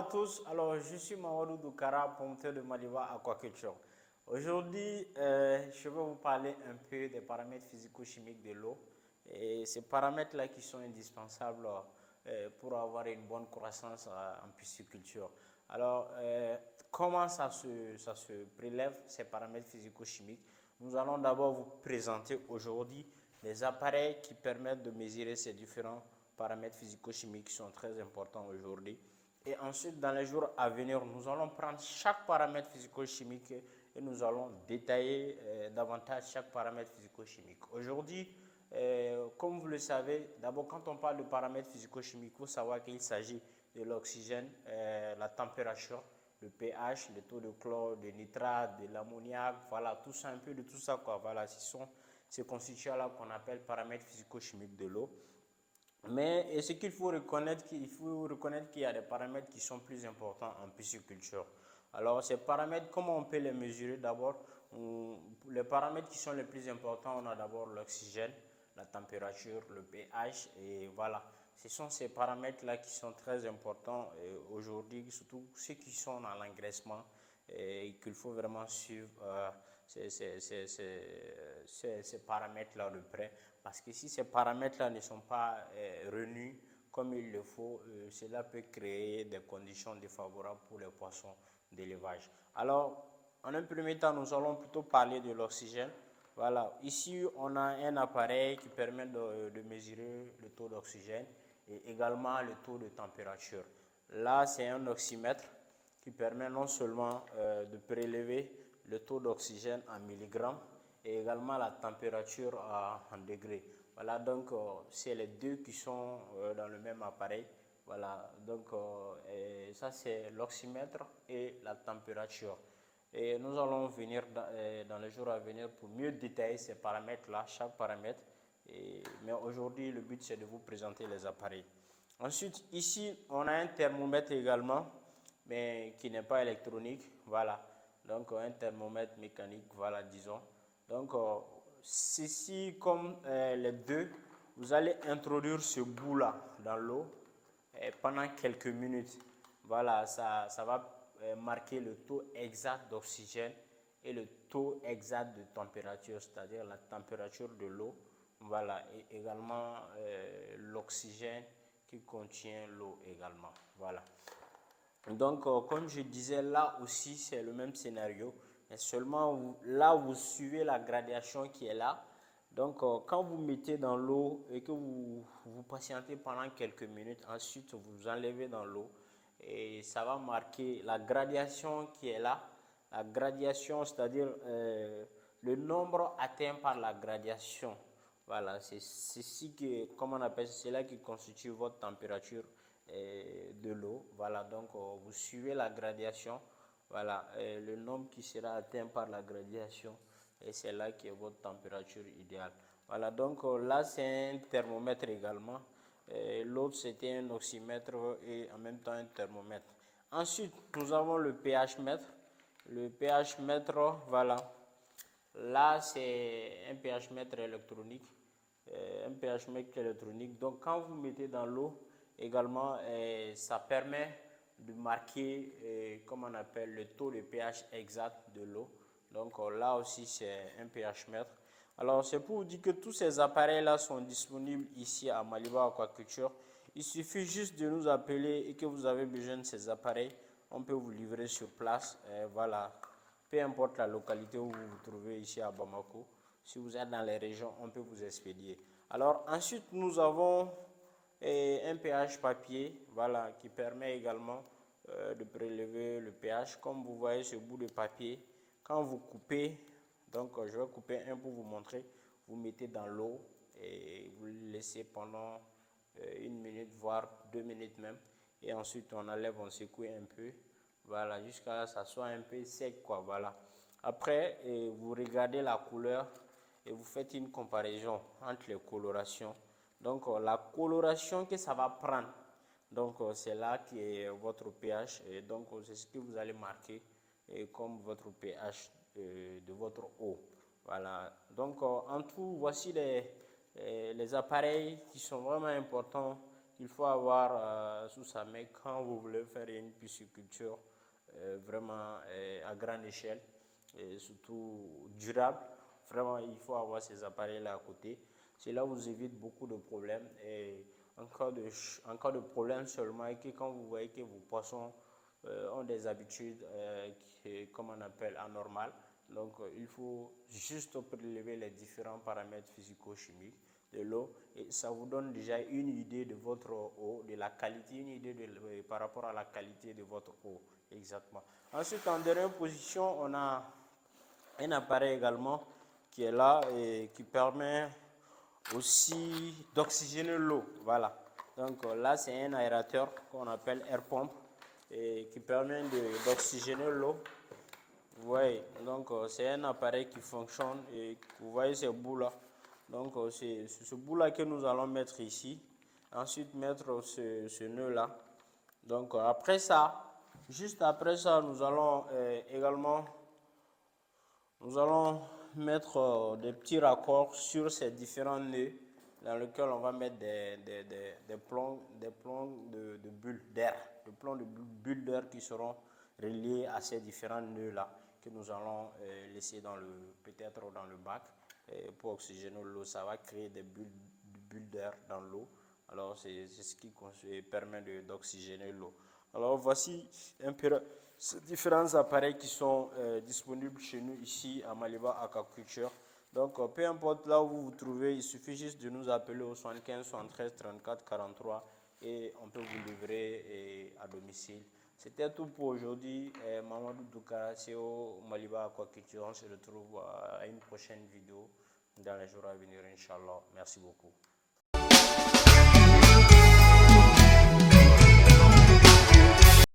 tous, alors je suis Mamadou Doukara, promoteur de Maliva Aquaculture. Aujourd'hui, je vais vous parler un peu des paramètres physico-chimiques de l'eau et ces paramètres-là qui sont indispensables pour avoir une bonne croissance en pisciculture. Alors, comment ça se prélève, ces paramètres physico-chimiques? Nous allons d'abord vous présenter aujourd'hui les appareils qui permettent de mesurer ces différents paramètres physico-chimiques qui sont très importants aujourd'hui. Et ensuite, dans les jours à venir, nous allons prendre chaque paramètre physico-chimique et nous allons détailler davantage chaque paramètre physico-chimique. Aujourd'hui, comme vous le savez, d'abord quand on parle de paramètres physico-chimiques, il faut savoir qu'il s'agit de l'oxygène, la température, le pH, le taux de chlore, de nitrate, de l'ammoniac, voilà, tout ça, un peu de tout ça, quoi. Voilà, ce sont ces constituants-là qu'on appelle paramètres physico-chimiques de l'eau. Mais ce qu'il faut reconnaître, qu'il y a des paramètres qui sont plus importants en pisciculture. Alors, ces paramètres, comment on peut les mesurer? D'abord, les paramètres qui sont les plus importants, on a d'abord l'oxygène, la température, le pH, et voilà. Ce sont ces paramètres-là qui sont très importants aujourd'hui, surtout ceux qui sont dans l'engraissement, et qu'il faut vraiment suivre ces paramètres-là de près. Parce que si ces paramètres-là ne sont pas renus comme il le faut, cela peut créer des conditions défavorables pour les poissons d'élevage. Alors, en un premier temps, nous allons plutôt parler de l'oxygène. Voilà, ici, on a un appareil qui permet de mesurer le taux d'oxygène et également le taux de température. Là, c'est un oxymètre qui permet non seulement de prélever le taux d'oxygène en milligrammes et également la température en degrés. Voilà, donc c'est les deux qui sont dans le même appareil. Voilà, donc ça c'est l'oxymètre et la température. Et nous allons venir dans les jours à venir pour mieux détailler ces paramètres-là, chaque paramètre. Mais aujourd'hui, le but c'est de vous présenter les appareils. Ensuite, ici, on a un thermomètre également, mais qui n'est pas électronique. Voilà, donc un thermomètre mécanique, voilà, disons. Donc, ceci, comme les deux, vous allez introduire ce bout-là dans l'eau pendant quelques minutes. Voilà, ça va marquer le taux exact d'oxygène et le taux exact de température, c'est-à-dire la température de l'eau. Voilà, et également l'oxygène qui contient l'eau également. Voilà. Donc, comme je disais, là aussi, c'est le même scénario. Mais seulement, là, vous suivez la gradation qui est là. Donc, quand vous mettez dans l'eau et que vous patientez pendant quelques minutes, ensuite, vous enlevez dans l'eau. Et ça va marquer la gradation qui est là. La gradation, c'est-à-dire le nombre atteint par la gradation. Voilà, c'est ceci que, comment on appelle, c'est là qui constitue votre température de l'eau. Voilà, donc vous suivez la gradation. Voilà, le nombre qui sera atteint par la gradation, et c'est là qui est votre température idéale. Voilà, donc là c'est un thermomètre également. L'autre c'était un oxymètre et en même temps un thermomètre. Ensuite, nous avons le pH mètre. Le pH mètre, voilà. Là, c'est un pH mètre électronique. Un pH mètre électronique. Donc, quand vous mettez dans l'eau, également, ça permet de marquer, comme on appelle, le taux de pH exact de l'eau. Donc, là aussi, c'est un pH mètre. Alors, c'est pour vous dire que tous ces appareils-là sont disponibles ici à Maliva Aquaculture. Il suffit juste de nous appeler et que vous avez besoin de ces appareils. On peut vous livrer sur place. Voilà. Peu importe la localité où vous vous trouvez ici à Bamako, si vous êtes dans les régions, on peut vous expédier. Alors ensuite, nous avons un pH papier, voilà, qui permet également de prélever le pH. Comme vous voyez ce bout de papier, quand vous coupez, donc je vais couper un pour vous montrer, vous mettez dans l'eau et vous le laissez pendant 1 minute, voire 2 minutes même. Et ensuite, on enlève, on secoue un peu. Voilà, jusqu'à ce que ça soit un peu sec, quoi, voilà. Après, vous regardez la couleur et vous faites une comparaison entre les colorations. Donc, la coloration que ça va prendre, donc c'est là qui est votre pH. Et donc, c'est ce que vous allez marquer comme votre pH de votre eau. Voilà. Donc, en tout, voici les appareils qui sont vraiment importants il faut avoir sous sa main quand vous voulez faire une pisciculture vraiment à grande échelle et surtout durable. Vraiment, il faut avoir ces appareils-là à côté. Cela vous évite beaucoup de problèmes. Et en cas de problème seulement, et que quand vous voyez que vos poissons ont des habitudes comme on appelle anormales, donc il faut juste prélever les différents paramètres physico-chimiques de l'eau et ça vous donne déjà une idée de votre eau, de la qualité, une idée par rapport à la qualité de votre eau. Exactement. Ensuite, en dernière position, on a un appareil également qui est là et qui permet aussi d'oxygéner l'eau. Voilà. Donc là, c'est un aérateur qu'on appelle air pump et qui permet d'oxygéner l'eau. Vous voyez, donc c'est un appareil qui fonctionne et vous voyez ces bouts là. Donc c'est ce bout là que nous allons mettre ici. Ensuite mettre ce nœud là. Donc après ça, juste après ça, nous allons également mettre des petits raccords sur ces différents nœuds dans lesquels on va mettre des plombs de bulles d'air, des plombs de bulles d'air qui seront reliés à ces différents nœuds là que nous allons laisser peut-être dans le bac pour oxygéner l'eau. Ça va créer des bulles d'air dans l'eau. Alors c'est ce qui permet d'oxygéner l'eau. Alors voici un peu ces différents appareils qui sont disponibles chez nous ici à Maliba Aquaculture. Donc peu importe là où vous vous trouvez, il suffit juste de nous appeler au 75 73 34 43 et on peut vous livrer à domicile. C'était tout pour aujourd'hui. Mamadou Doukara, CEO Maliba Aquaculture. On se retrouve à une prochaine vidéo dans les jours à venir, Inch'Allah. Merci beaucoup.